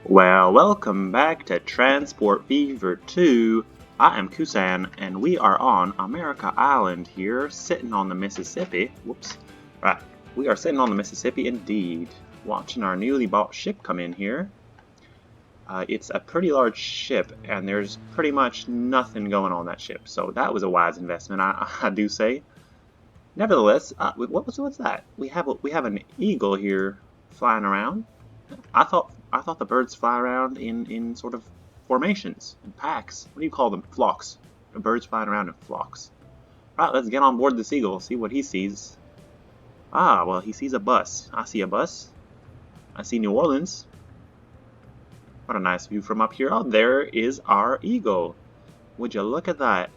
Well, welcome back to Transport Fever 2. I am Kusan, and we are on America Island here, sitting on the Mississippi. Whoops. Right, we are sitting on the Mississippi indeed, watching our newly bought ship come in here. It's a pretty large ship, and there's pretty much nothing going on that ship, so that was a wise investment, I do say. Nevertheless, what's that? We have an eagle here flying around. I thought the birds fly around in sort of formations, in packs. What do you call them? Flocks. The birds flying around in flocks. Right, let's get on board this eagle, see what he sees. Ah, well, he sees a bus. I see a bus. I see New Orleans. What a nice view from up here. Oh, there is our eagle. Would you look at that?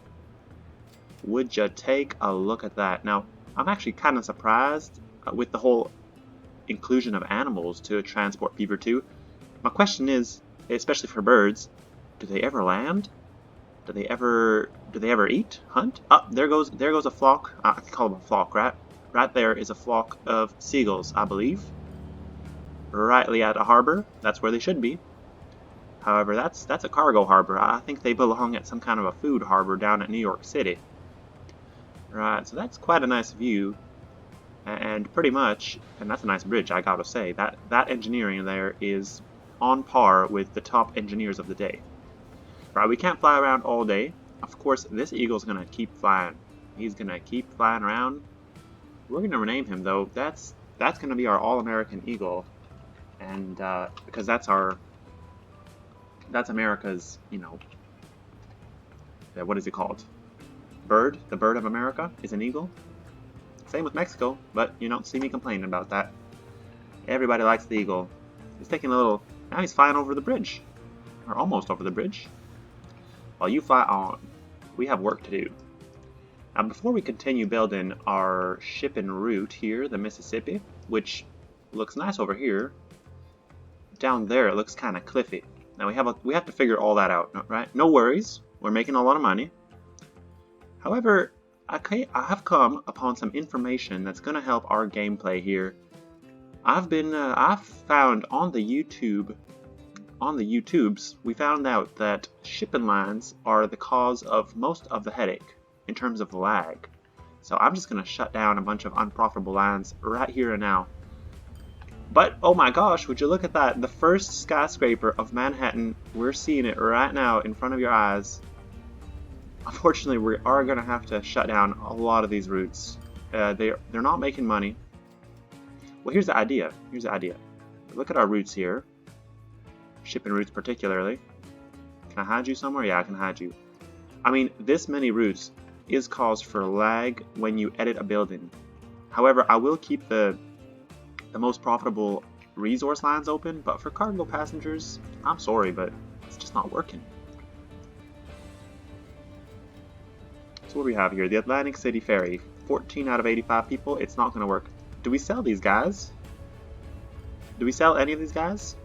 Would you take a look at that? Now, I'm actually kind of surprised with the whole inclusion of animals to Transport Fever 2. My question is, especially for birds, do they ever land? Do they ever eat? Hunt? Oh, there goes a flock. I can call them a flock, right? Right there is a flock of seagulls, I believe. Rightly at a harbor. That's where they should be. However, that's a cargo harbor. I think they belong at some kind of a food harbor down at New York City. Right, so that's quite a nice view. And pretty much, and that's a nice bridge, I gotta say, that engineering there is on par with the top engineers of the day. Right, we can't fly around all day. Of course, this eagle's gonna keep flying. He's gonna keep flying around. We're gonna rename him though. That's gonna be our all-American eagle, and because that's America's, what is it called? Bird. The bird of America is an eagle. Same with Mexico, but you don't see me complaining about that. Everybody likes the eagle. He's taking a little. Now he's flying over the bridge, or almost over the bridge. While you fly on, we have work to do. Now, before we continue building our shipping route here, the Mississippi, which looks nice over here, down there it looks kind of cliffy. Now we have to figure all that out, right? No worries, we're making a lot of money. However, I have come upon some information that's going to help our gameplay here. I've found on the YouTubes, we found out that shipping lines are the cause of most of the headache in terms of lag. So I'm just going to shut down a bunch of unprofitable lines right here and now. But oh my gosh, would you look at that? The first skyscraper of Manhattan, we're seeing it right now in front of your eyes. Unfortunately, we are going to have to shut down a lot of these routes. They're not making money. Well, here's the idea. Look at our routes here. Shipping routes particularly. Can I hide you somewhere? Yeah, I can hide you. I mean, this many routes is cause for lag when you edit a building. However, I will keep the most profitable resource lines open, but for cargo passengers, I'm sorry, but it's just not working. So what do we have here? The Atlantic City Ferry. 14 out of 85 people. It's not going to work. Do we sell these guys? Do we sell any of these guys?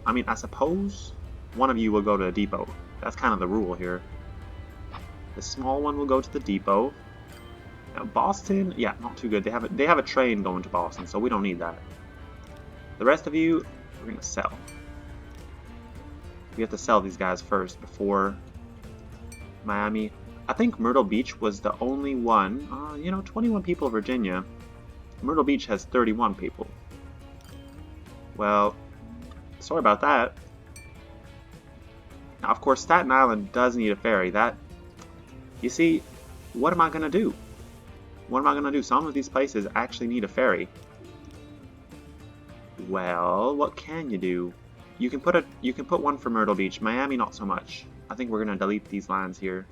I mean, I suppose one of you will go to the depot. That's kind of the rule here. The small one will go to the depot. Now Boston, yeah, not too good. They have a train going to Boston, so we don't need that. The rest of you, we're going to sell. We have to sell these guys first before Miami. I think Myrtle Beach was the only one. 21 people in Virginia. Myrtle Beach has 31 people. Well, sorry about that. Now, of course, Staten Island does need a ferry. You see, what am I going to do? What am I going to do? Some of these places actually need a ferry. Well, what can you do? You can put one for Myrtle Beach. Miami, not so much. I think we're going to delete these lines here.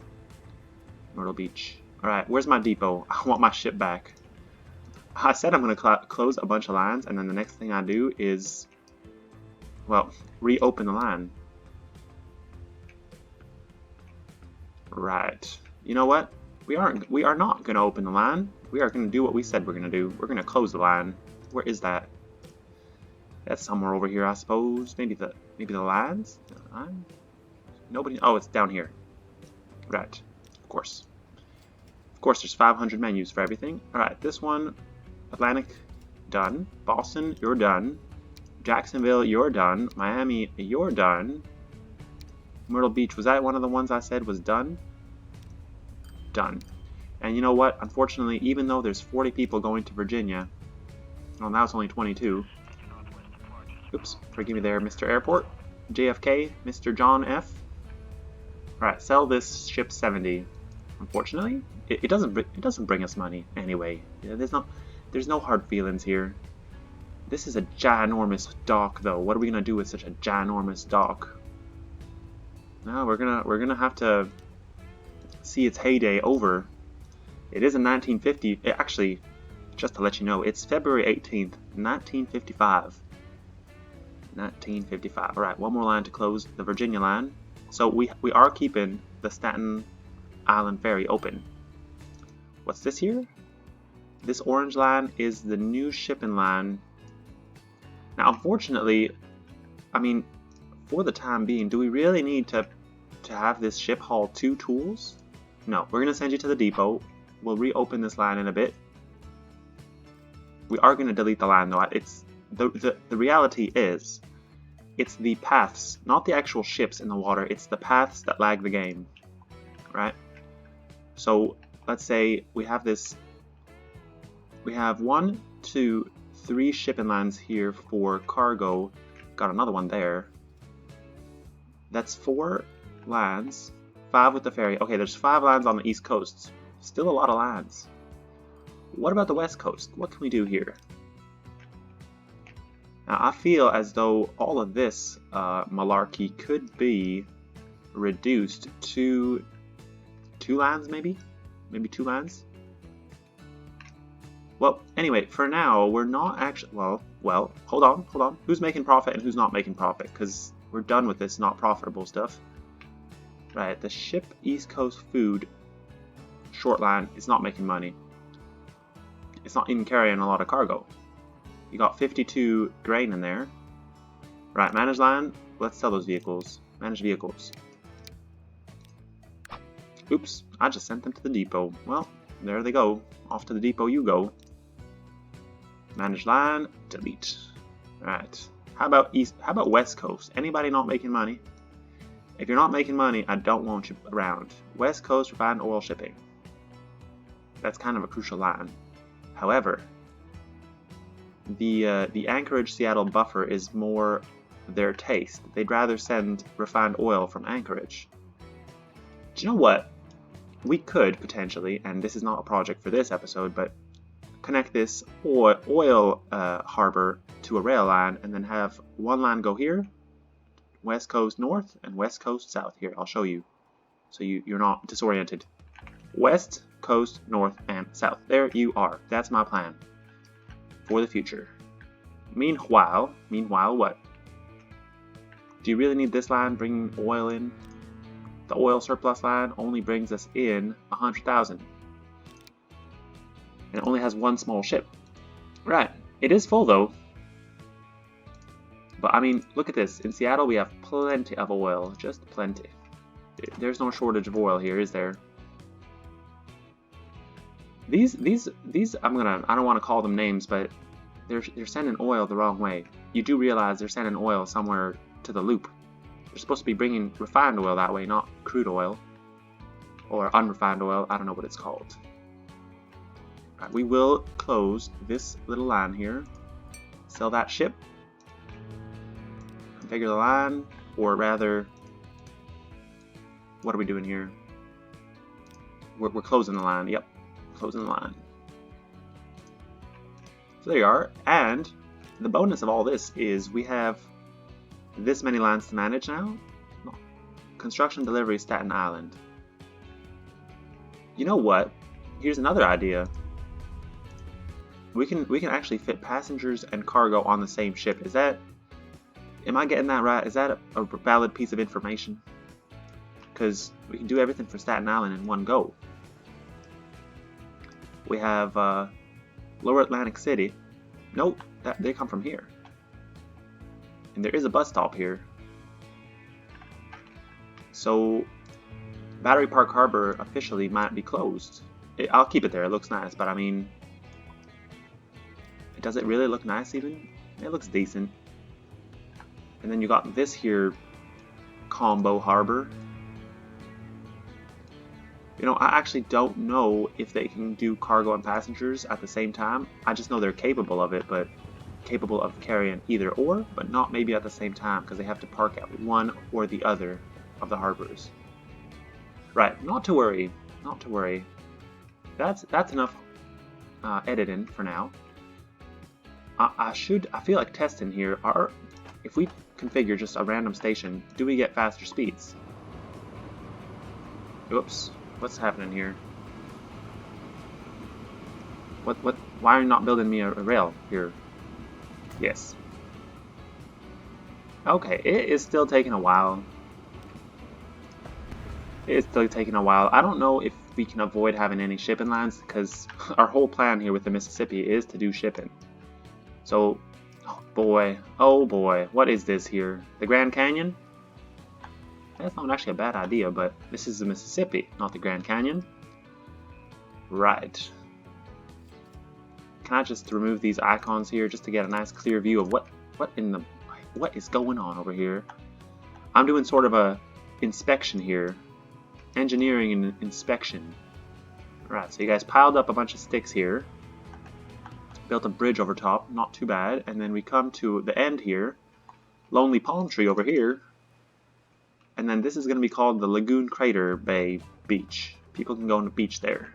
Myrtle Beach. Alright, where's my depot? I want my ship back. I said I'm going to close a bunch of lines, and then the next thing I do is, well, reopen the line. Right. You know what? We are not going to open the line. We are going to do what we said we're going to do. We're going to close the line. Where is that? That's somewhere over here, I suppose. Maybe the lines? Nobody. Oh, it's down here. Right. Of course, there's 500 menus for everything. Alright, this one, Atlantic, done. Boston, you're done. Jacksonville, you're done. Miami, you're done. Myrtle Beach, was that one of the ones I said was done? Done. And you know what? Unfortunately, even though there's 40 people going to Virginia, well, now it's only 22. Oops, forgive me there, Mr. Airport. JFK, Mr. John F. Alright, sell this ship 70. Unfortunately, it doesn't bring us money anyway. Yeah, there's no hard feelings here. This is a ginormous dock, though. What are we gonna do with such a ginormous dock? No, we're gonna have to see its heyday over. It is in 1950. Actually, just to let you know, it's February 18th, 1955. 1955. All right, one more line to close the Virginia line. So we are keeping the Staten Island ferry open. What's this here? This orange line is the new shipping line. Now, unfortunately, I mean, for the time being, do we really need to have this ship haul 2 tools? No, we're going to send you to the depot. We'll reopen this line in a bit. We are going to delete the line, though. It's the reality is, it's the paths, not the actual ships in the water. It's the paths that lag the game, right? So let's say we have this. We have 1, 2, 3 shipping lines here for cargo. Got another one there. That's 4 lines. 5 with the ferry. Okay, there's 5 lines on the East Coast. Still a lot of lines. What about the West Coast? What can we do here? Now, I feel as though all of this malarkey could be reduced to 2 lines, maybe? Maybe 2 lines? Well, anyway, for now, we're not actually... Well, hold on. Who's making profit and who's not making profit? Because we're done with this not profitable stuff. Right, the ship East Coast food short line is not making money. It's not even carrying a lot of cargo. You got 52 grain in there. Right, manage line. Let's sell those vehicles. Manage vehicles. Oops, I just sent them to the depot. Well, there they go. Off to the depot you go. Manage line, delete. Alright. How about West Coast? Anybody not making money? If you're not making money, I don't want you around. West Coast refined oil shipping. That's kind of a crucial line. However, the Anchorage-Seattle buffer is more their taste. They'd rather send refined oil from Anchorage. Do you know what? We could potentially, and this is not a project for this episode, but connect this oil harbor to a rail line and then have one line go here, West Coast North, and West Coast South. Here, I'll show you so you're not disoriented. West Coast North and South. There you are. That's my plan for the future. Meanwhile, what? Do you really need this line bringing oil in? The oil surplus line only brings us in 100,000. And it only has 1 small ship. Right. It is full though. But I mean, look at this. In Seattle we have plenty of oil. Just plenty. There's no shortage of oil here, is there? These I don't want to call them names, but they're sending oil the wrong way. You do realize they're sending oil somewhere to the loop. They're supposed to be bringing refined oil that way, not crude oil or unrefined oil. I don't know what it's called. Right, we will close this little line here. Sell that ship. Configure the line, or rather, what are we doing here? We're closing the line. Yep, closing the line. So there you are. And the bonus of all this is we have this many lines to manage now. Construction delivery Staten Island. You know what? Here's another idea. We can actually fit passengers and cargo on the same ship. Am I getting that right? Is that a valid piece of information? Because we can do everything for Staten Island in one go. We have Lower Atlantic City. Nope, they come from here. And there is a bus stop here. So Battery Park Harbor officially might be closed. I'll keep it there, it looks nice, but I mean, does it really look nice even? It looks decent. And then you got this here combo harbor. You know, I actually don't know if they can do cargo and passengers at the same time. I just know they're capable of it, but capable of carrying either or, but not maybe at the same time, because they have to park at one or the other of the harbors. Right, not to worry, not to worry. That's enough editing for now. I feel like testing here. If we configure just a random station, do we get faster speeds? Oops, what's happening here? Why are you not building me a rail here? Yes. Okay, it is still taking a while. It is still taking a while. I don't know if we can avoid having any shipping lines, because our whole plan here with the Mississippi is to do shipping. So, oh boy, what is this here? The Grand Canyon? That's not actually a bad idea, but this is the Mississippi, not the Grand Canyon. Right. Can I just remove these icons here just to get a nice clear view of what is going on over here? I'm doing sort of a inspection here. Engineering and inspection. Right, so you guys piled up a bunch of sticks here. Built a bridge over top, not too bad. And then we come to the end here. Lonely palm tree over here. And then this is going to be called the Lagoon Crater Bay Beach. People can go on the beach there.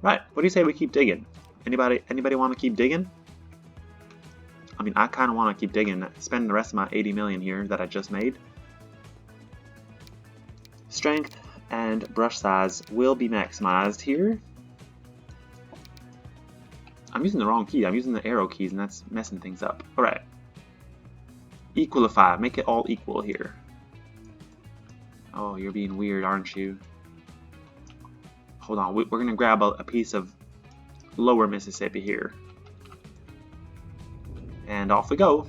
Right, what do you say we keep digging? Anybody want to keep digging? I mean, I kind of want to keep digging. Spend the rest of my 80 million here that I just made. Strength and brush size will be maximized here. I'm using the wrong key. I'm using the arrow keys, and that's messing things up. Alright. Equalify. Make it all equal here. Oh, you're being weird, aren't you? Hold on. We're going to grab a piece of lower Mississippi here. And off we go.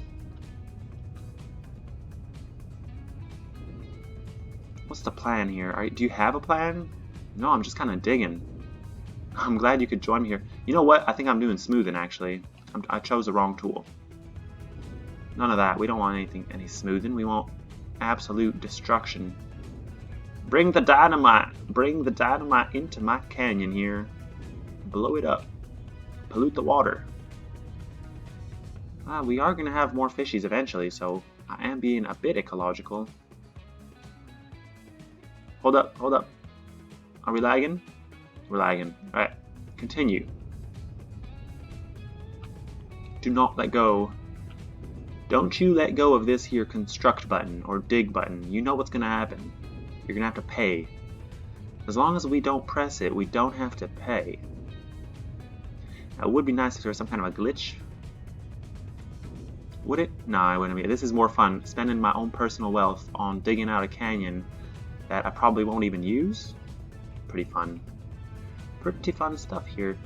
What's the plan here? Do you have a plan? No, I'm just kind of digging. I'm glad you could join me here. You know what? I think I'm doing smoothing, actually. I chose the wrong tool. None of that. We don't want any smoothing. We want absolute destruction. Bring the dynamite. Bring the dynamite into my canyon here. Blow it up. Pollute the water. We are going to have more fishies eventually, so I am being a bit ecological. Hold up, hold up. Are we lagging? We're lagging. Alright, continue. Do not let go. Don't you let go of this here construct button or dig button. You know what's going to happen. You're going to have to pay. As long as we don't press it, we don't have to pay. Now, it would be nice if there was some kind of a glitch. Would it? No, it wouldn't be. This is more fun. Spending my own personal wealth on digging out a canyon that I probably won't even use. Pretty fun. Pretty fun stuff here.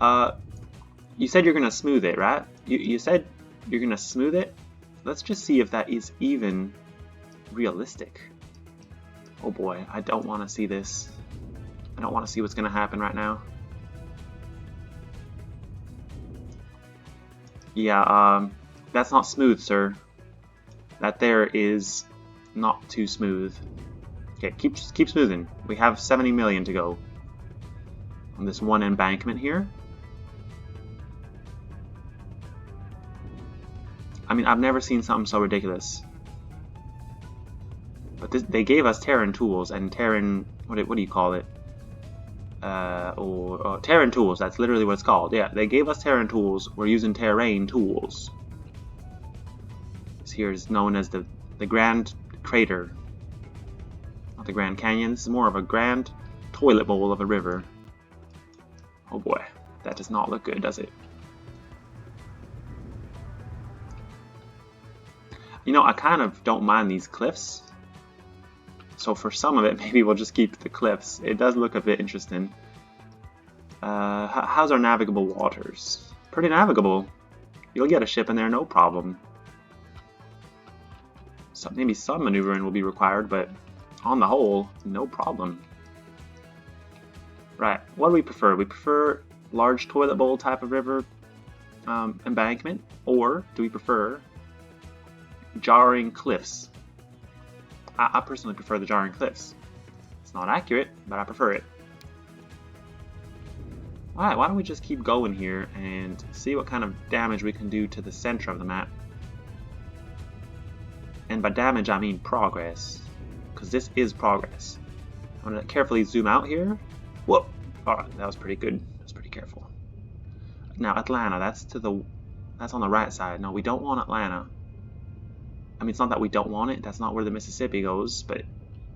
You said you're gonna smooth it, right? You said you're gonna smooth it? Let's just see if that is even realistic. Oh boy, I don't want to see this. I don't want to see what's gonna happen right now. Yeah, that's not smooth, sir. That there is not too smooth. Okay, keep smoothing. We have 70 million to go on this one embankment here. I mean, I've never seen something so ridiculous. But they gave us Terran tools and Terran, what do you call it? Terran tools. That's literally what it's called. Yeah, they gave us Terran tools. We're using terrain tools. This here is known as the Grand Crater. Not the Grand Canyon. This is more of a grand toilet bowl of a river. Oh boy, that does not look good, does it? You know, I kind of don't mind these cliffs. So for some of it, maybe we'll just keep the cliffs. It does look a bit interesting. How's our navigable waters? Pretty navigable. You'll get a ship in there, no problem. So maybe some maneuvering will be required, but on the whole, no problem. Right, what do we prefer? We prefer large toilet bowl type of river embankment, or do we prefer jarring cliffs. I personally prefer the jarring cliffs. It's not accurate, but I prefer it. Alright, why don't we just keep going here and see what kind of damage we can do to the center of the map. And by damage I mean progress, because this is progress. I'm going to carefully zoom out here. Whoop! Alright, that was pretty good. That was pretty careful. Now Atlanta, that's on the right side. No, we don't want Atlanta. I mean, it's not that we don't want it, that's not where the Mississippi goes, but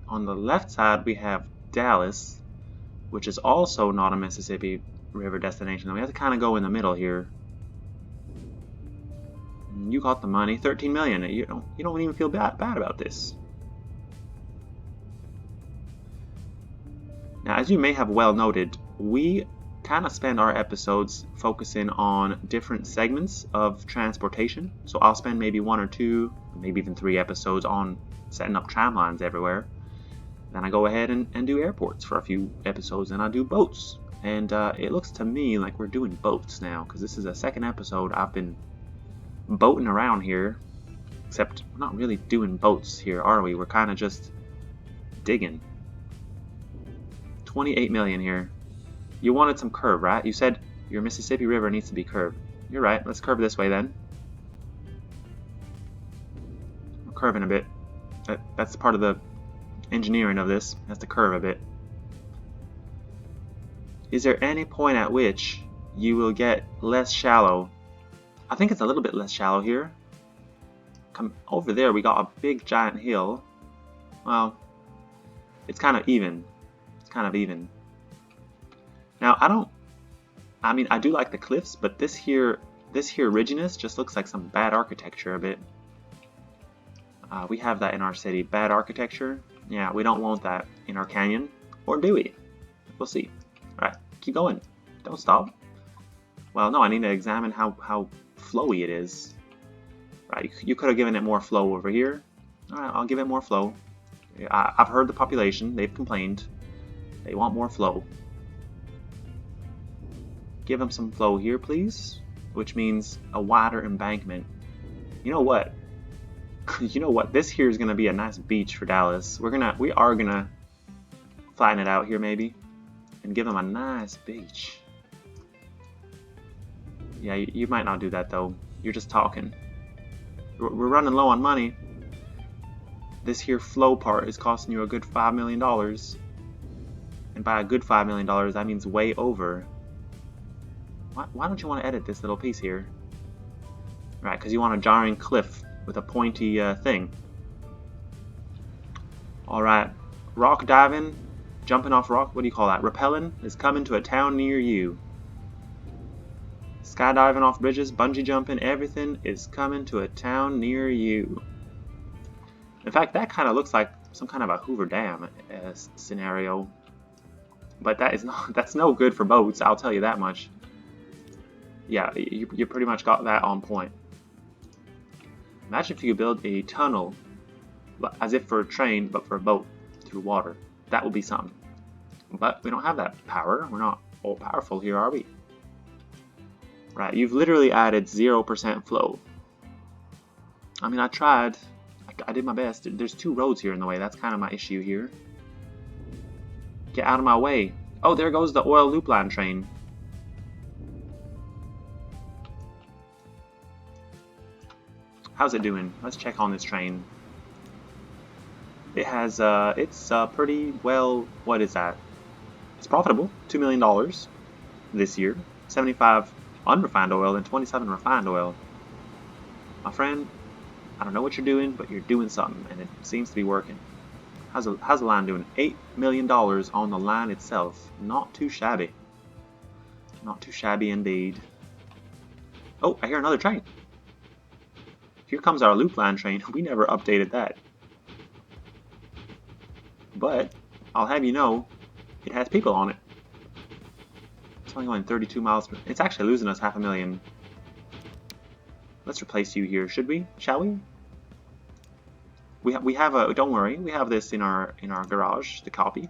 on the left side we have Dallas, which is also not a Mississippi River destination. We have to kind of go in the middle here. You got the money, 13 million. You don't even feel bad about this. Now, as you may have well noted, we kind of spend our episodes focusing on different segments of transportation. So I'll spend maybe 1 or 2, maybe even 3 episodes on setting up tram lines everywhere. Then I go ahead and do airports for a few episodes, and I do boats. And it looks to me like we're doing boats now, because this is the second episode I've been boating around here. Except we're not really doing boats here, are we? We're kind of just digging. 28 million here. You wanted some curve, right? You said your Mississippi River needs to be curved. You're right. Let's curve this way then. We're curving a bit. That's part of the engineering of this. It has to curve a bit. Is there any point at which you will get less shallow? I think it's a little bit less shallow here. Come over there, we got a big giant hill. Well, it's kind of even. It's kind of even. Now, I mean, I do like the cliffs, but this here ridginess just looks like some bad architecture a bit. We have that in our city, bad architecture. Yeah, we don't want that in our canyon, or do we? We'll see. All right, keep going. Don't stop. Well, no, I need to examine how flowy it is. Right, you could have given it more flow over here. All right, I'll give it more flow. I've heard the population. They've complained. They want more flow. Give them some flow here, please. Which means a wider embankment. You know what? You know what? This here is gonna be a nice beach for Dallas. We are gonna flatten it out here maybe, and give them a nice beach. Yeah, you might not do that though. You're just talking. We're running low on money. This here flow part is costing you a good $5 million. And by a good $5 million, that means way over. Why don't you want to edit this little piece here? Right, because you want a jarring cliff with a pointy thing. Alright, rock diving, jumping off rock, what do you call that? Rappelling is coming to a town near you. Skydiving off bridges, bungee jumping, everything is coming to a town near you. In fact, that kind of looks like some kind of a Hoover Dam scenario. But that's no good for boats, I'll tell you that much. Yeah, you pretty much got that on point. Imagine if you could build a tunnel, as if for a train, but for a boat, through water. That would be something. But we don't have that power. We're not all powerful here, are we? Right, you've literally added 0% flow. I mean, I tried. I did my best. There's 2 roads here in the way. That's kind of my issue here. Get out of my way. Oh, there goes the oil loop line train. How's it doing? Let's check on this train. It has, it's pretty well, what is that? It's profitable, $2 million this year. 75 unrefined oil and 27 refined oil. My friend, I don't know what you're doing, but you're doing something, and it seems to be working. How's the line doing? $8 million on the line itself. Not too shabby. Not too shabby indeed. Oh, I hear another train. Here comes our loop line train. We never updated that. But I'll have you know, it has people on it. It's only going 32 miles per... It's actually losing us $500,000. Let's replace you here, should we? Shall we? We have a... Don't worry, we have this in our garage, the copy.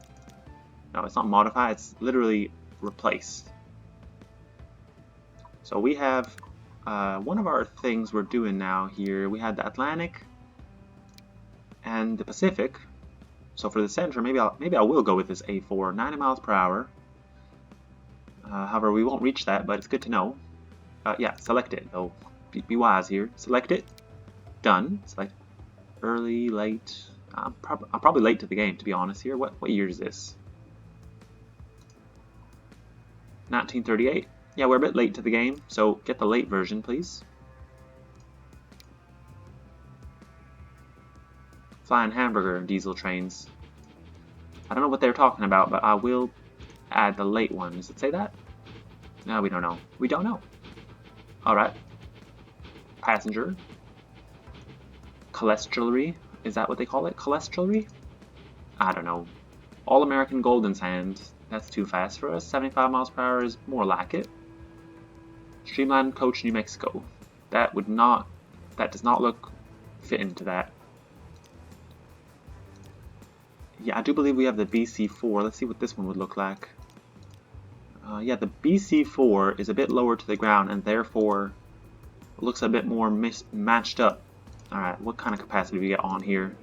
No, it's not modify, it's literally replace. So we have one of our things we're doing now here. We had the Atlantic, And the Pacific. So for the center, maybe I will go with this A4, 90 miles per hour. However, we won't reach that, but it's good to know. Yeah, select it though. Be wise here. Select it. Done. Select early, late. I'm probably late to the game, to be honest. Here, what year is this? 1938. Yeah, we're a bit late to the game, so get the late version, please. Flying hamburger diesel trains. I don't know what they're talking about, but I will add the late one. Does it say that? No, we don't know. We don't know. Alright. Passenger. Cholesterol. Is that what they call it? Cholesterol? I don't know. All American Golden Sand. That's too fast for us. 75 miles per hour is more like it. Streamlined Coach New Mexico. That does not look fitting to that. Yeah, I do believe we have the BC4. Let's see what this one would look like. Yeah, the BC4 is a bit lower to the ground and therefore looks a bit more matched up. Alright, what kind of capacity do we get on here?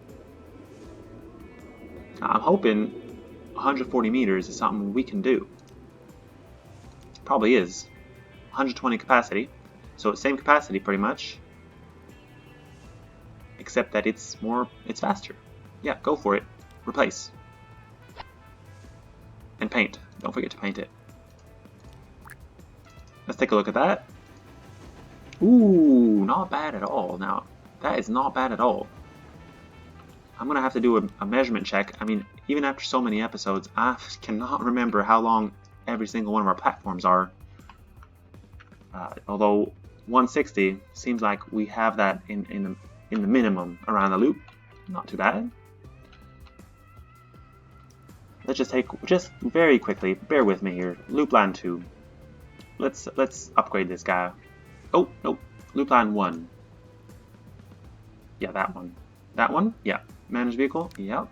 I'm hoping 140 meters is something we can do. Probably is. 120 capacity. So it's same capacity pretty much. Except that it's faster. Yeah, go for it. Replace. And paint. Don't forget to paint it. Let's take a look at that. Ooh, not bad at all. Now, that is not bad at all. I'm going to have to do a measurement check. I mean, even after so many episodes, I cannot remember how long every single one of our platforms are. Although 160 seems like we have that in the minimum around the loop. Not too bad. Let's just very quickly, bear with me here. Loop line 2. Let's upgrade this guy. Oh, no. Loop line 1. Yeah, that one. That one? Yeah. Manage vehicle? Yep.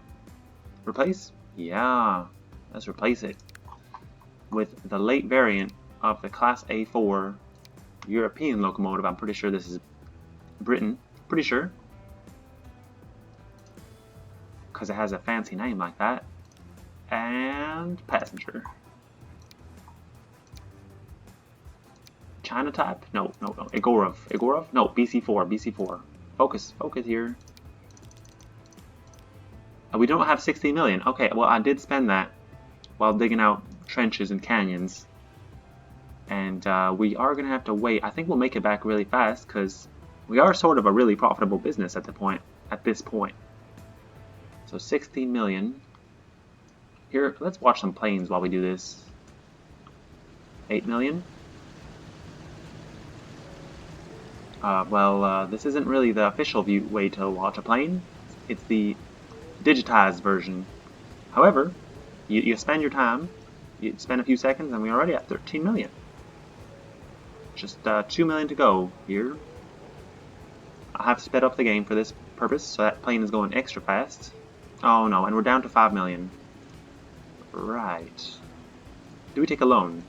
Replace? Yeah. Let's replace it with the late variant of the Class A4 European locomotive. I'm pretty sure this is Britain. Pretty sure. Because it has a fancy name like that. And passenger. China type? No. Igorov? No, BC4. Focus here. We don't have 16 million. Okay, well, I did spend that while digging out trenches and canyons. And we are going to have to wait. I think we'll make it back really fast because we are sort of a really profitable business at this point. So 16 million. Here, let's watch some planes while we do this. 8 million. This isn't really the official way to watch a plane. It's the digitized version. However, you spend your time, you spend a few seconds, and we're already at 13 million. Just 2 million to go here. I have to sped up the game for this purpose, so that plane is going extra fast. Oh no, and we're down to 5 million. Right. Do we take a loan?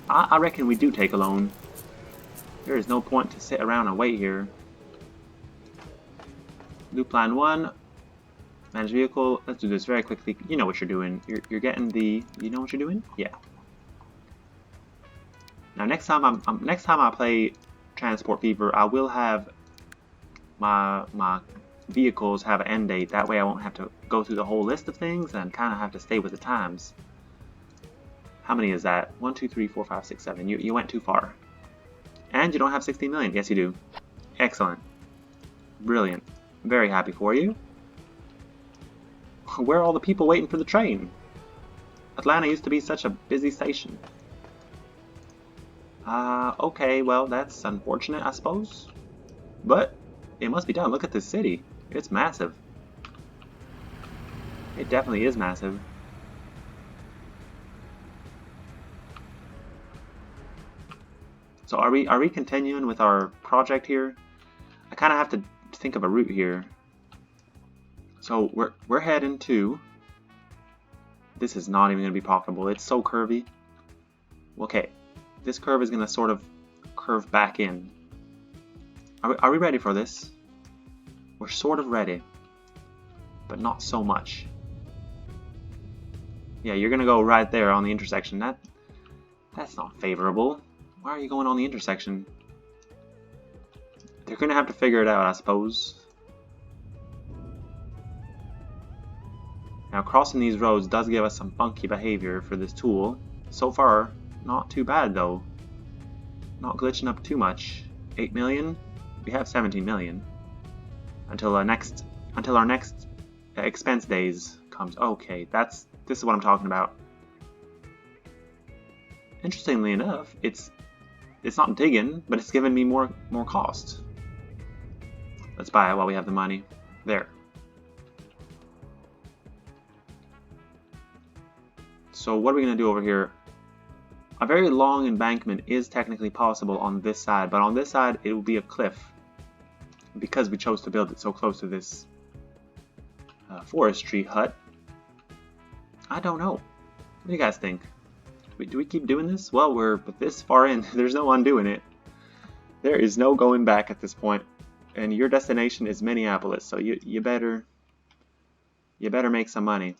I reckon we do take a loan. There is no point to sit around and wait here. Loop line 1. Manage vehicle. Let's do this very quickly. You know what you're doing. You're getting the. You know what you're doing? Yeah. Now next time I play Transport Fever, I will have my vehicles have an end date. That way I won't have to go through the whole list of things and kind of have to stay with the times. How many is that? 1, 2, 3, 4, 5, 6, 7. You went too far. And you don't have 16 million. Yes, you do. Excellent. Brilliant. Very happy for you. Where are all the people waiting for the train? Atlanta used to be such a busy station. Okay, well, that's unfortunate, I suppose. But it must be done. Look at this city. It's massive. It definitely is massive. So are we continuing with our project here? I kind of have to think of a route here. So we're heading to. This is not even going to be profitable. It's so curvy. Okay, this curve is going to sort of curve back in. Are we ready for this? We're sort of ready, but not so much. Yeah, you're gonna go right there on the intersection. That's not favorable. Why are you going on the intersection? They're gonna have to figure it out, I suppose. Now, crossing these roads does give us some funky behavior for this tool. So far, not too bad though. Not glitching up too much. 8 million? We have 17 million. Until our next expense days comes. Okay, this is what I'm talking about. Interestingly enough, it's not digging, but it's giving me more cost. Let's buy it while we have the money. There. So what are we going to do over here? A very long embankment is technically possible on this side, but on this side it will be a cliff because we chose to build it so close to this forestry hut. I don't know. What do you guys think? Do we keep doing this? Well, we're this far in. There's no undoing it. There is no going back at this point. And your destination is Minneapolis, so you better make some money.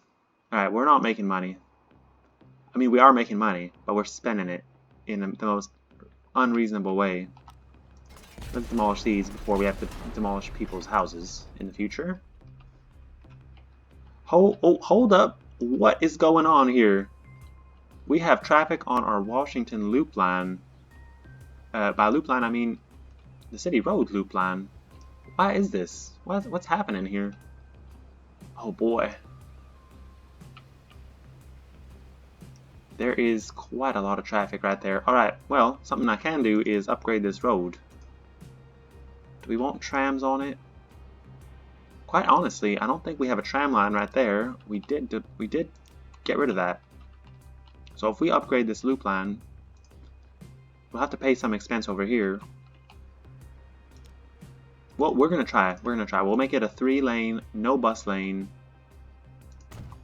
Alright, we're not making money. I mean, we are making money, but we're spending it in the most unreasonable way. Let's demolish these before we have to demolish people's houses in the future. Hold up. What is going on here? We have traffic on our Washington loop line. By loop line, I mean the city road loop line. Why is this? What's happening here? Oh boy. There is quite a lot of traffic right there. Alright, well, something I can do is upgrade this road. Do we want trams on it? Quite honestly, I don't think we have a tram line right there. We did get rid of that. So if we upgrade this loop line, we'll have to pay some expense over here. Well, we're gonna try. We'll make it a 3-lane, no bus lane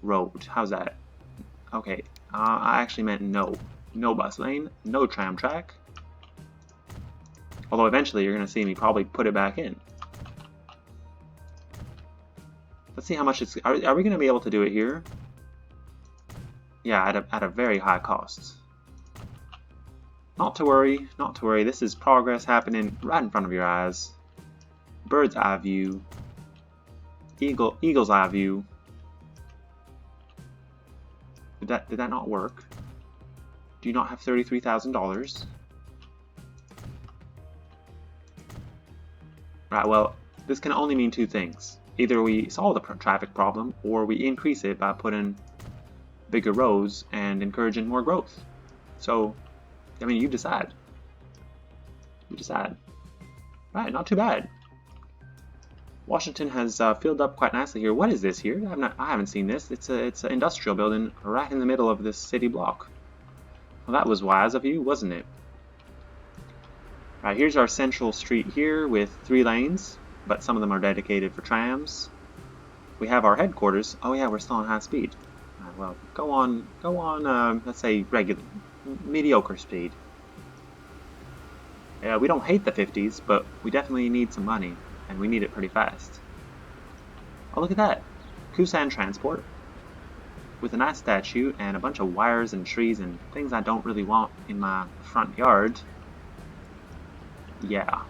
road. How's that? Okay. I actually meant no bus lane, no tram track. Although eventually you're gonna see me probably put it back in. Let's see how much it's. Are we gonna be able to do it here? Yeah, at a very high cost. Not to worry, not to worry. This is progress happening right in front of your eyes. Bird's eye view. Eagle's eye view. Did that not work? Do you not have $33,000? Right, well, this can only mean two things. Either we solve the traffic problem, or we increase it by putting bigger roads and encouraging more growth. So, I mean, you decide. You decide. Right, not too bad. Washington has filled up quite nicely here. What is this here? I haven't seen this. It's an industrial building right in the middle of this city block. Well, that was wise of you, wasn't it? Right, here's our central street here with 3 lanes, but some of them are dedicated for trams. We have our headquarters. Oh yeah, we're still on high speed. Right, well, go on. Let's say mediocre speed. Yeah, we don't hate the 50s, but we definitely need some money. And we need it pretty fast. Oh, look at that. Kusan Transport. With a nice statue and a bunch of wires and trees and things I don't really want in my front yard. Yeah.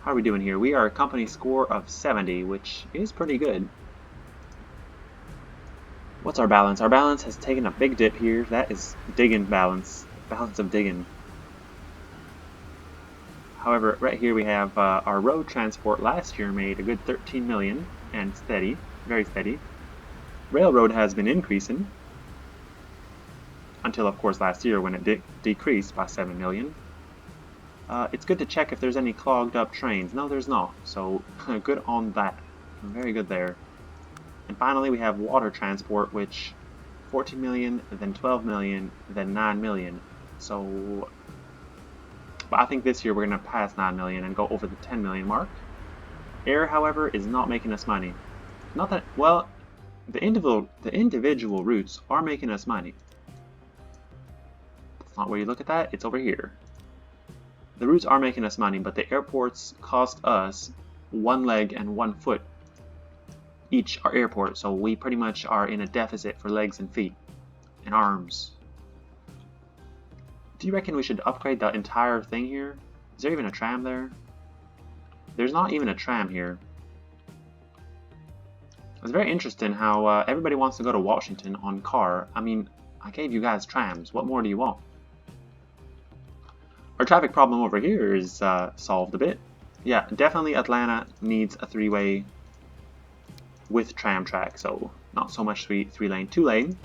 How are we doing here? We are a company score of 70, which is pretty good. What's our balance? Our balance has taken a big dip here. That is digging balance. Balance of digging. However, right here we have our road transport last year made a good 13 million and steady, very steady. Railroad has been increasing until, of course, last year when it decreased by 7 million. It's good to check if there's any clogged up trains. No, there's not. So good on that. Very good there. And finally, we have water transport, which 14 million, then 12 million, then 9 million. So. But I think this year we're going to pass 9 million and go over the 10 million mark. Air, however, is not making us money. Not that, well, the individual routes are making us money. That's not where you look at that, it's over here. The routes are making us money, but the airports cost us one leg and 1 foot each are airport, so we pretty much are in a deficit for legs and feet and arms. Do you reckon we should upgrade the entire thing here? Is there even a tram there? There's not even a tram here. It's very interesting how everybody wants to go to Washington on car. I mean, I gave you guys trams. What more do you want? Our traffic problem over here is solved a bit. Yeah, definitely Atlanta needs a 3-way with tram track, so not so much 3-lane, 2-lane,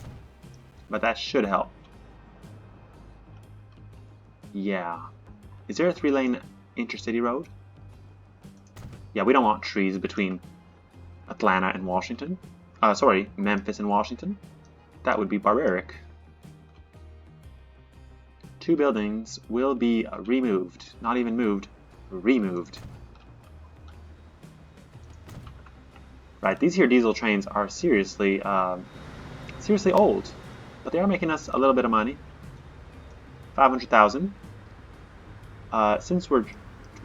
but that should help. Yeah. Is there a 3-lane intercity road? Yeah, we don't want trees between Atlanta and Washington. Sorry, Memphis and Washington. That would be barbaric. 2 buildings will be removed. Not even moved, removed. Right, these here diesel trains are seriously old, but they are making us a little bit of money. 500,000. Since we're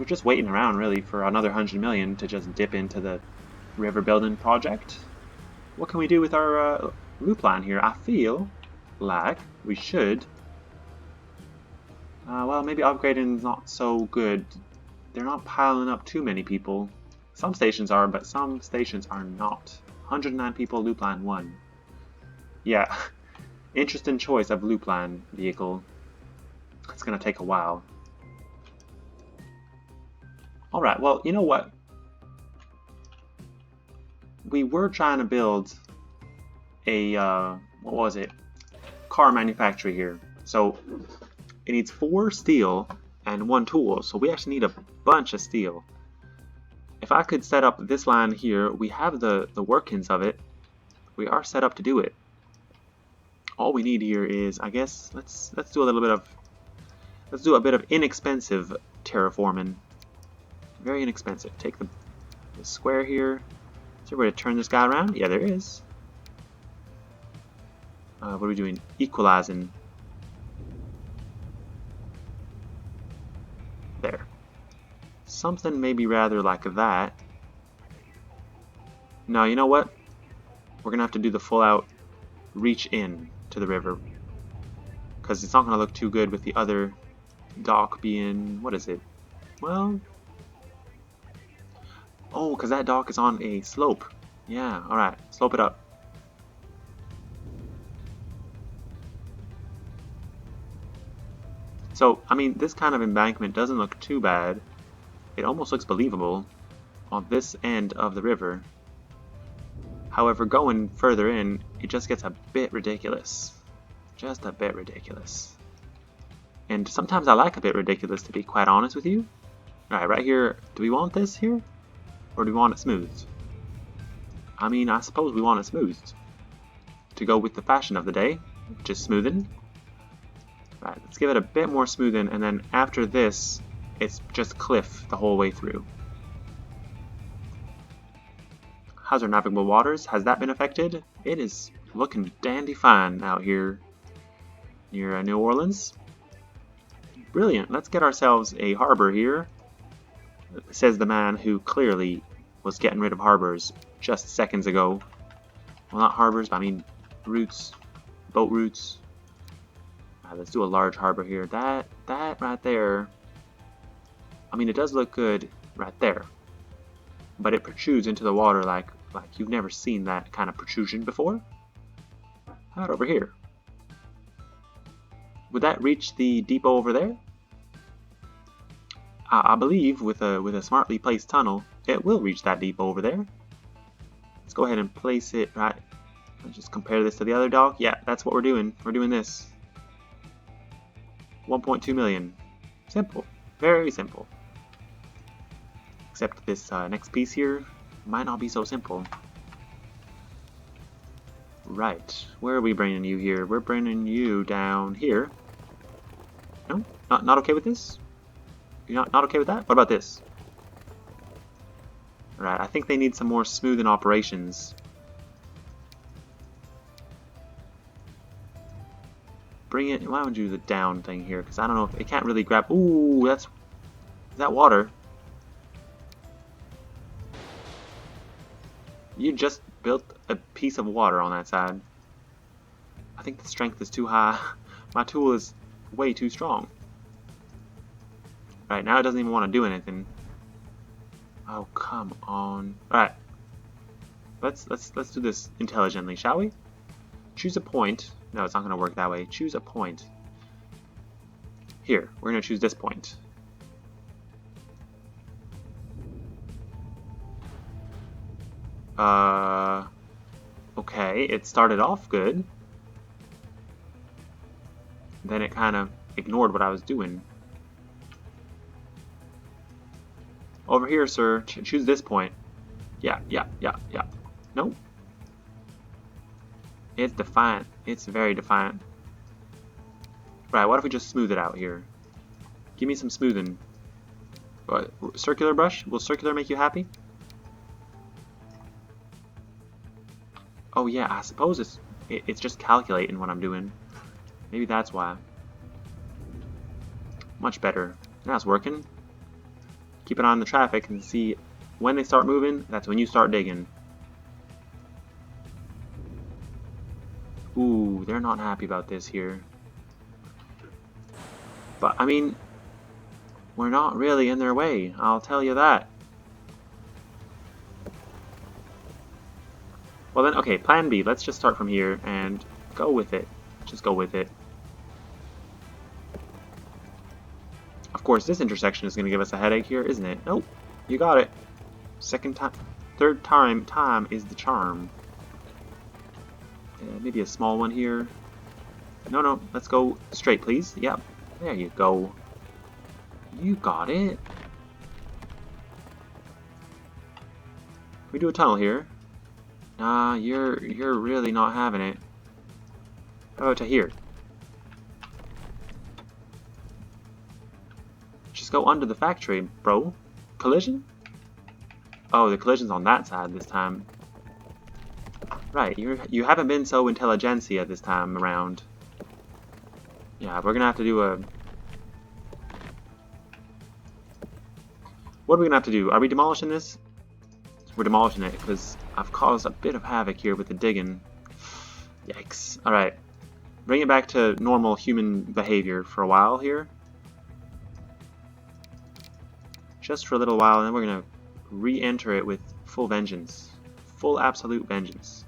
just waiting around really for another 100 million to just dip into the river building project, what can we do with our loop line here? I feel like we should. Well, maybe upgrading is not so good. They're not piling up too many people. Some stations are, but some stations are not. 109 people, loop line 1. Yeah, interesting choice of loop line vehicle. It's gonna take a while. Alright, well, you know what? We were trying to build a, what was it? Car manufacturer here. So, it needs 4 steel and 1 tool, so we actually need a bunch of steel. If I could set up this line here, we have the workings of it. We are set up to do it. All we need here is, I guess, let's do a bit of inexpensive terraforming. Very inexpensive. Take the square here. Is there a way to turn this guy around? Yeah, there is. What are we doing? Equalizing. There. Something maybe rather like that. No, you know what? We're gonna have to do the full out reach in to the river, because it's not gonna look too good with the other dock being, what is it? Well, oh, because that dock is on a slope. Yeah, alright, slope it up. So, I mean, this kind of embankment doesn't look too bad. It almost looks believable on this end of the river. However, going further in, it just gets a bit ridiculous. Just a bit ridiculous. And sometimes I like a bit ridiculous, to be quite honest with you. Alright, right here, do we want this here? Or do we want it smoothed? I mean, I suppose we want it smoothed. To go with the fashion of the day, which is smoothing. Right, let's give it a bit more smoothing, and then after this, it's just cliff the whole way through. How's our navigable waters? Has that been affected? It is looking dandy fine out here near New Orleans. Brilliant. Let's get ourselves a harbor here, says the man who clearly was getting rid of harbors just seconds ago. Well, not harbors, but I mean routes, boat routes. Let's do a large harbor here. That right there, I mean, it does look good right there, but it protrudes into the water like you've never seen that kind of protrusion before. How about over here? Would that reach the depot over there? I believe with a smartly placed tunnel, it will reach that depot over there. Let's go ahead and place it right. Let's just compare this to the other dock. Yeah, that's what we're doing. We're doing this. 1.2 million. Simple. Very simple. Except this next piece here might not be so simple. Right. Where are we bringing you here? We're bringing you down here. No? Not okay with this? You're not okay with that? What about this? Right, I think they need some more smoothing operations. Bring it. Why don't you do the down thing here? Because I don't know if it can't really grab. Ooh, is that water? You just built a piece of water on that side. I think the strength is too high. My tool is way too strong. Right, now it doesn't even want to do anything. Oh, come on. Alright. Let's do this intelligently, shall we? Choose a point. No, it's not going to work that way. Choose a point. Here, we're going to choose this point. Okay, it started off good. Then it kind of ignored what I was doing. Over here, sir, choose this point. Yeah. Nope. It's defiant. It's very defiant. Right, what if we just smooth it out here? Give me some smoothing. What, circular brush? Will circular make you happy? Oh yeah, I suppose it's just calculating what I'm doing. Maybe that's why. Much better. Now it's working. Keep an eye on the traffic and see when they start moving, that's when you start digging. Ooh, they're not happy about this here. But, I mean, we're not really in their way, I'll tell you that. Well then, okay, plan B. Let's just start from here and go with it. Just go with it. Of course, this intersection is going to give us a headache here, isn't it? Nope, you got it. Second time, third time is the charm. Maybe a small one here. No, let's go straight, please. Yep, there you go. You got it. We do a tunnel here. Nah, you're really not having it. How about to here? Just go under the factory, bro. Collision? Oh, the collision's on that side this time. Right, you haven't been so intelligentsia this time around. Yeah, we're gonna have to do a... What are we gonna have to do? Are we demolishing this? We're demolishing it because I've caused a bit of havoc here with the digging. Yikes. Alright. Bring it back to normal human behavior for a while here. Just for a little while, and then we're gonna re-enter it with full vengeance. Full absolute vengeance.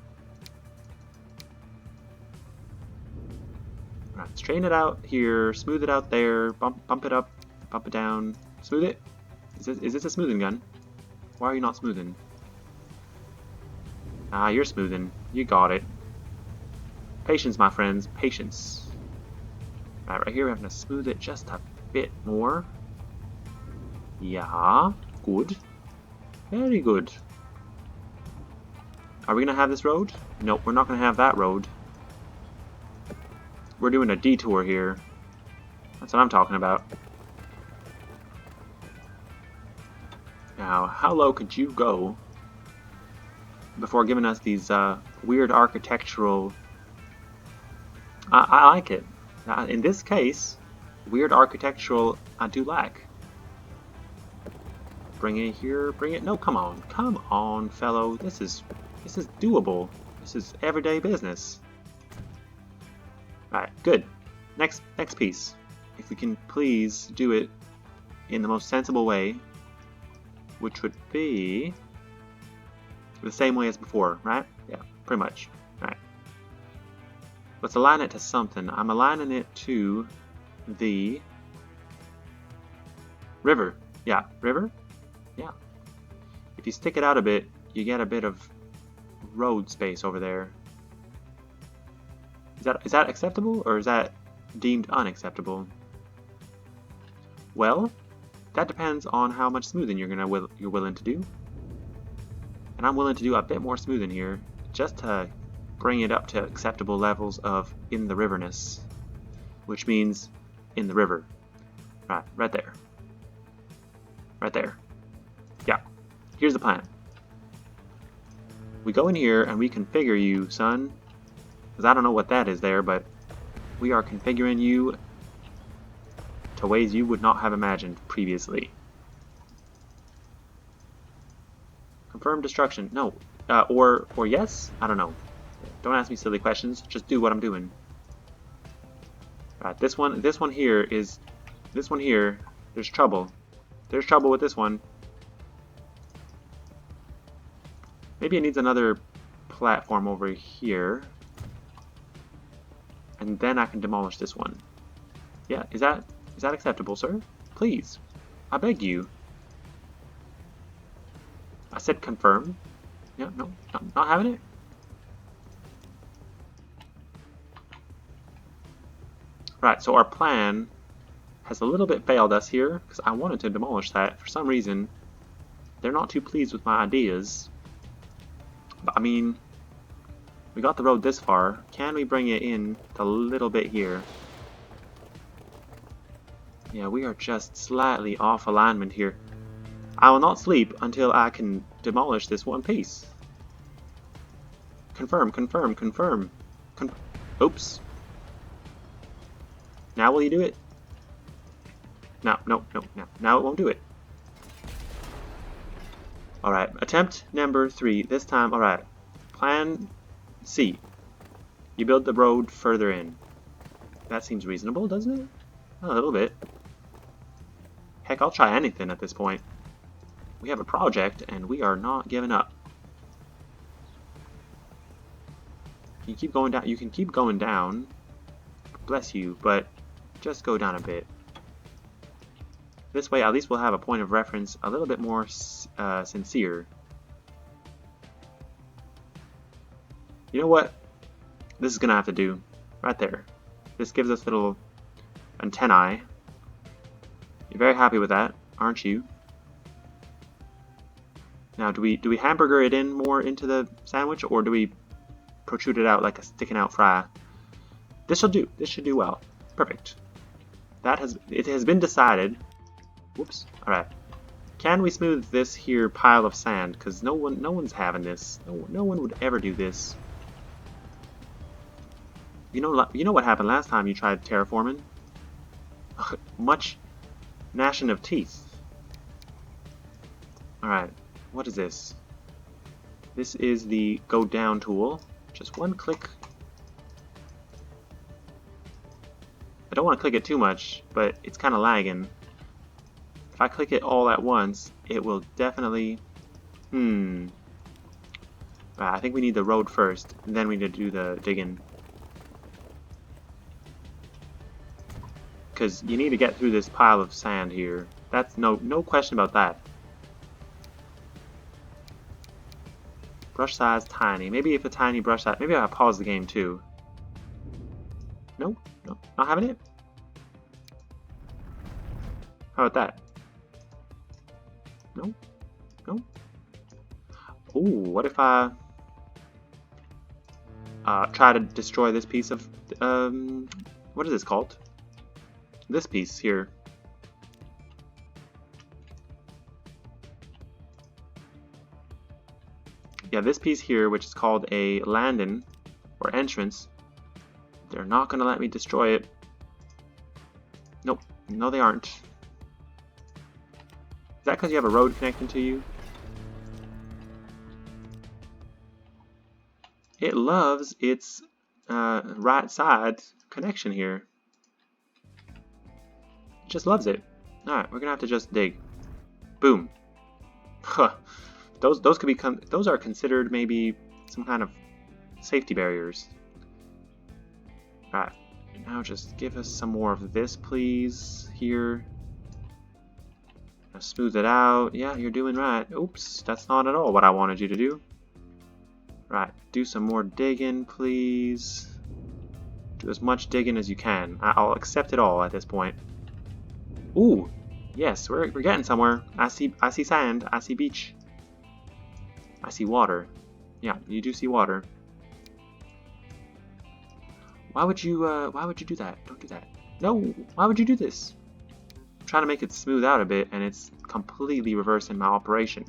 Alright, straighten it out here, smooth it out there, bump it up, bump it down, smooth it. Is this a smoothing gun? Why are you not smoothing? Ah, you're smoothing. You got it. Patience, my friends, patience. Right here we're having to smooth it just a bit more. Yeah, good. Very good. Are we gonna have this road? Nope, we're not gonna have that road. We're doing a detour here. That's what I'm talking about. Now, how low could you go before giving us these weird architectural... I like it. In this case, weird architectural I do like. Bring it here, bring it... No, come on, fellow. This is doable. This is everyday business. Alright, good. Next piece. If we can please do it in the most sensible way, which would be the same way as before, right? Yeah, pretty much. Alright. Let's align it to something. I'm aligning it to the river. Yeah, river? Yeah. If you stick it out a bit, you get a bit of road space over there. Is that acceptable, or is that deemed unacceptable? Well, that depends on how much smoothing you're willing to do. And I'm willing to do a bit more smoothing here, just to bring it up to acceptable levels of in the riverness, which means in the river. Right there. Right there. Yeah. Here's the plan. We go in here and we configure you, son. Because I don't know what that is there, but we are configuring you to ways you would not have imagined previously. Confirm destruction. No. or yes? I don't know. Don't ask me silly questions. Just do what I'm doing. Right, this one here. There's trouble. There's trouble with this one. Maybe it needs another platform over here. And then I can demolish this one. Yeah, is that acceptable, sir? Please. I beg you. I said confirm. Yeah, no, not having it. Right, so our plan has a little bit failed us here, because I wanted to demolish that. For some reason, they're not too pleased with my ideas. But, I mean, we got the road this far. Can we bring it in a little bit here? Yeah, we are just slightly off alignment here. I will not sleep until I can demolish this one piece. Confirm, confirm, confirm. Oops. Now will you do it? No, no, no, no. Now it won't do it. Alright, attempt number 3. This time, alright. Plan C. You build the road further in. That seems reasonable, doesn't it? A little bit. Heck, I'll try anything at this point. We have a project, and we are not giving up. You keep going down. You can keep going down. Bless you, but just go down a bit. This way, at least we'll have a point of reference a little bit more sincere. You know what? This is gonna have to do. Right there. This gives us little antennae. You're very happy with that, aren't you? Now, do we hamburger it in more into the sandwich, or do we protrude it out like a sticking out fry? This shall do. This should do well. Perfect. It has been decided. Whoops. All right. Can we smooth this here pile of sand? Because no one's having this. No one would ever do this. You know what happened last time you tried terraforming? Much gnashing of teeth. All right. What is this? This is the go down tool. Just one click. I don't want to click it too much, but it's kind of lagging. If I click it all at once, it will definitely... I think we need the road first, and then we need to do the digging. Because you need to get through this pile of sand here. That's no question about that. Brush size tiny. Maybe if a tiny brush size, maybe I'll pause the game too. No, not having it. How about that? No. Ooh, what if I try to destroy this piece of what is this called? This piece here. Yeah, this piece here, which is called a landing or entrance. They're not gonna let me destroy it. Nope, no they aren't. Is that because you have a road connecting to you? It loves its right side connection here. It just loves it. Alright, we're gonna have to just dig. Boom. Huh. Those are considered maybe some kind of safety barriers. Alright, now just give us some more of this, please, here. Now smooth it out. Yeah, you're doing right. Oops, that's not at all what I wanted you to do. Right, do some more digging, please. Do as much digging as you can. I'll accept it all at this point. Ooh, yes, we're getting somewhere. I see sand. I see beach. I see water. Yeah, you do see water. Why would you do that? Don't do that. No, why would you do this? I'm trying to make it smooth out a bit, and it's completely reversing my operation.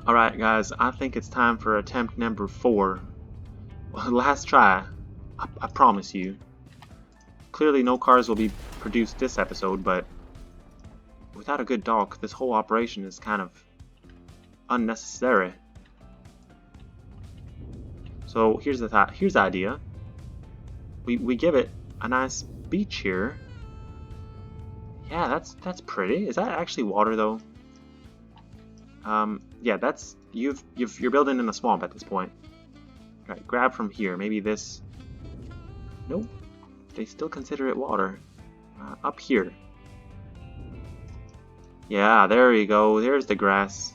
Alright guys, I think it's time for attempt number 4. Well, last try, I promise you. Clearly no cars will be produced this episode, but without a good dock, this whole operation is kind of unnecessary. So here's the thought. Here's the idea. We give it a nice beach here. Yeah, that's pretty. Is that actually water though? Yeah, that's you're building in a swamp at this point. Right, grab from here. Maybe this. Nope. They still consider it water. Up here. Yeah, there you go. There's the grass.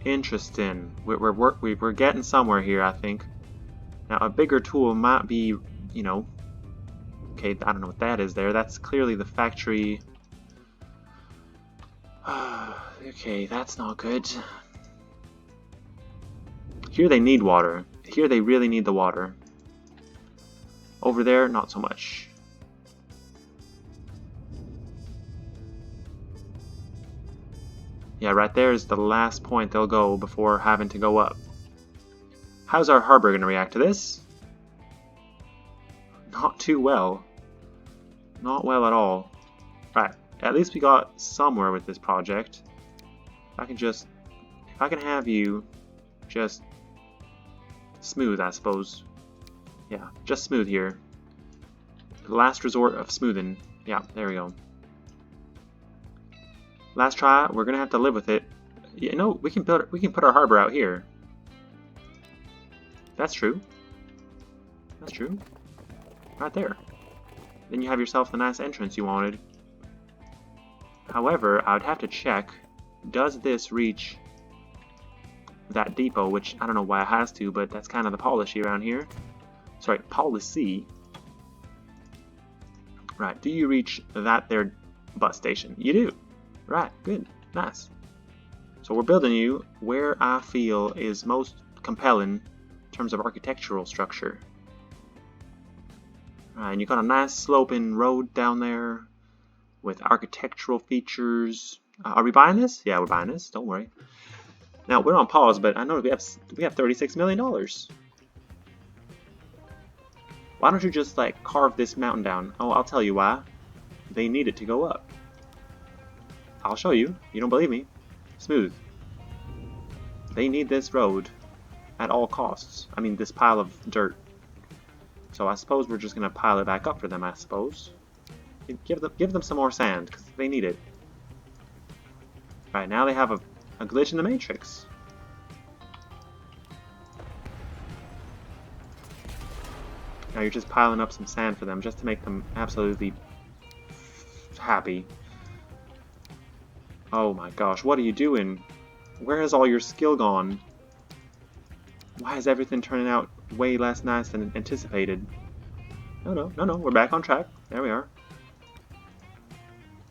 Interesting. We're getting somewhere here, I think. Now, a bigger tool might be, you know. Okay, I don't know what that is there. That's clearly the factory. Okay, that's not good. Here they need water. Here they really need the water. Over there, not so much. Yeah, right there is the last point they'll go before having to go up. How's our harbor going to react to this? Not too well. Not well at all. Right, at least we got somewhere with this project. If I can have you just smooth, I suppose. Yeah, just smooth here. Last resort of smoothing. Yeah, there we go. Last try, we're gonna have to live with it. You know, we can put our harbor out here. That's true. That's true. Right there. Then you have yourself the nice entrance you wanted. However, I would have to check, does this reach that depot, which I don't know why it has to, but that's kind of the policy around here. Sorry, policy. Right, do you reach that there bus station? You do. Right, good, nice. So we're building you where I feel is most compelling in terms of architectural structure. Right, and you got a nice sloping road down there with architectural features. Are we buying this? Yeah, we're buying this. Don't worry. Now we're on pause, but I know we have $36 million. Why don't you just like carve this mountain down? Oh, I'll tell you why. They need it to go up. I'll show you. You don't believe me? Smooth. They need this road at all costs. I mean, this pile of dirt. So I suppose we're just gonna pile it back up for them. I suppose. Give them some more sand because they need it. All right, now they have a glitch in the matrix. Now you're just piling up some sand for them just to make them absolutely happy. Oh my gosh, what are you doing? Where has all your skill gone? Why is everything turning out way less nice than anticipated? No, we're back on track. There we are.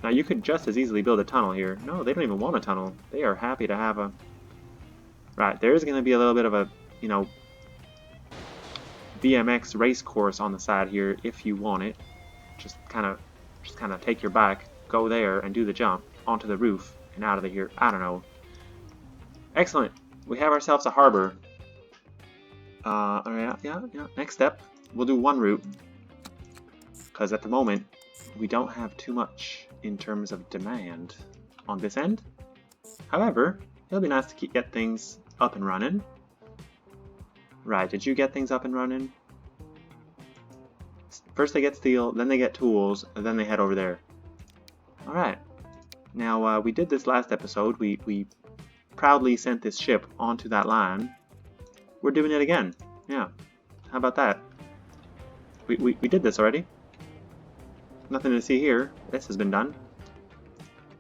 Now you could just as easily build a tunnel here. No, they don't even want a tunnel. They are happy to have a... Right, there's going to be a little bit of a, you know, BMX race course on the side here if you want it. Just kind of take your bike, go there, and do the jump onto the roof and out of here. I don't know. Excellent. We have ourselves a harbor. Alright, yeah. Next step, we'll do one route because at the moment we don't have too much in terms of demand on this end. However, it'll be nice to get things up and running. Right, did you get things up and running? First they get steel, then they get tools, and then they head over there. Alright. Now, we did this last episode. We proudly sent this ship onto that line. We're doing it again. Yeah. How about that? We did this already. Nothing to see here. This has been done.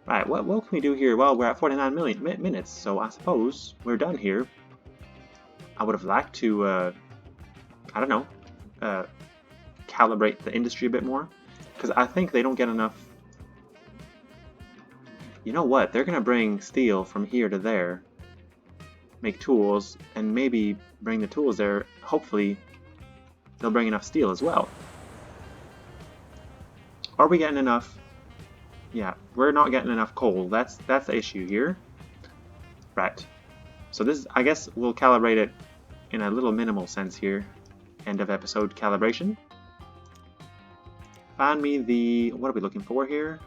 Right, what can we do here? Well, we're at 49 minutes, so I suppose we're done here. I would have liked to, I don't know, calibrate the industry a bit more. Because I think they don't get enough... You know what? They're going to bring steel from here to there. Make tools, and maybe bring the tools there. Hopefully, they'll bring enough steel as well. Are we getting enough? Yeah, we're not getting enough coal. That's the issue here. Right. So this, I guess we'll calibrate it in a little minimal sense here. End of episode calibration. Find me the... what are we looking for here?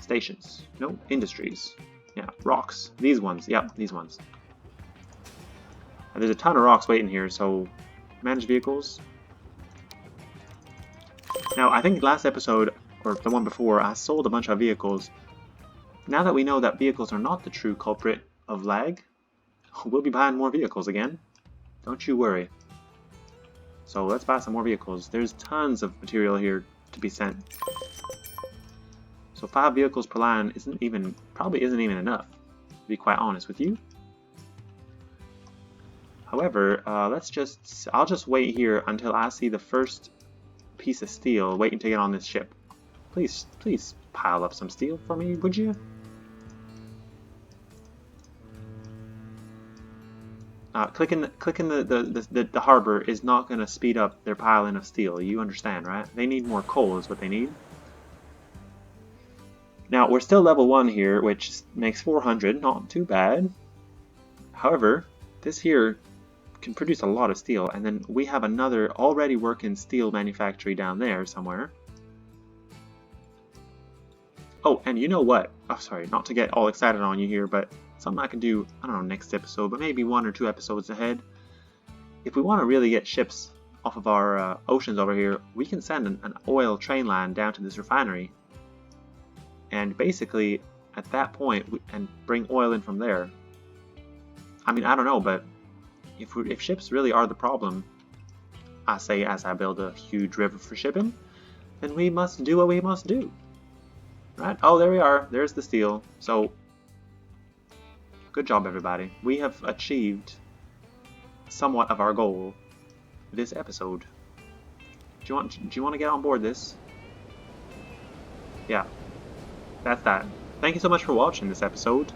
Stations. No, industries. Yeah, rocks. These ones. Yep, these ones. And there's a ton of rocks waiting here, so manage vehicles. Now, I think last episode, or the one before, I sold a bunch of vehicles. Now that we know that vehicles are not the true culprit of lag, we'll be buying more vehicles again. Don't you worry. So let's buy some more vehicles. There's tons of material here to be sent. So 5 vehicles per line probably isn't even enough, to be quite honest with you. However, I'll just wait here until I see the first piece of steel waiting to get on this ship. Please pile up some steel for me, would you? Clicking the harbor is not going to speed up their piling of steel. You understand, right? They need more coal is what they need. Now, we're still level 1 here, which makes 400, not too bad. However, this here can produce a lot of steel, and then we have another already working steel manufactory down there somewhere. Oh, and you know what? Oh, sorry, not to get all excited on you here, but something I can do, I don't know, next episode, but maybe 1 or 2 episodes ahead. If we want to really get ships off of our oceans over here, we can send an oil train line down to this refinery. And basically, at that point, and bring oil in from there. I mean, I don't know, but if ships really are the problem, I say as I build a huge river for shipping, then we must do what we must do. Right? Oh, there we are. There's the steel. So, good job, everybody. We have achieved somewhat of our goal this episode. Do you want to get on board this? Yeah. That's that. Thank you so much for watching this episode.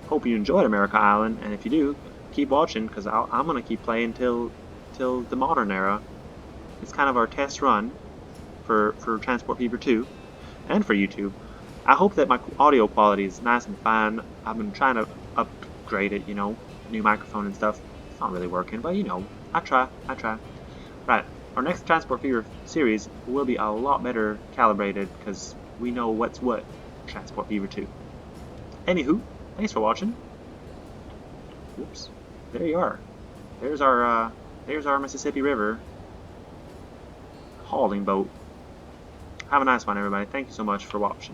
Hope you enjoyed America Island, and if you do, keep watching, because I'm going to keep playing till the modern era. It's kind of our test run for Transport Fever 2, and for YouTube. I hope that my audio quality is nice and fine. I've been trying to upgrade it, you know, new microphone and stuff. It's not really working, but you know, I try. Right, our next Transport Fever series will be a lot better calibrated, because we know what's what. Transport Fever 2. Anywho, thanks for watching. Whoops. There you are. There's our Mississippi River hauling boat. Have a nice one, everybody. Thank you so much for watching.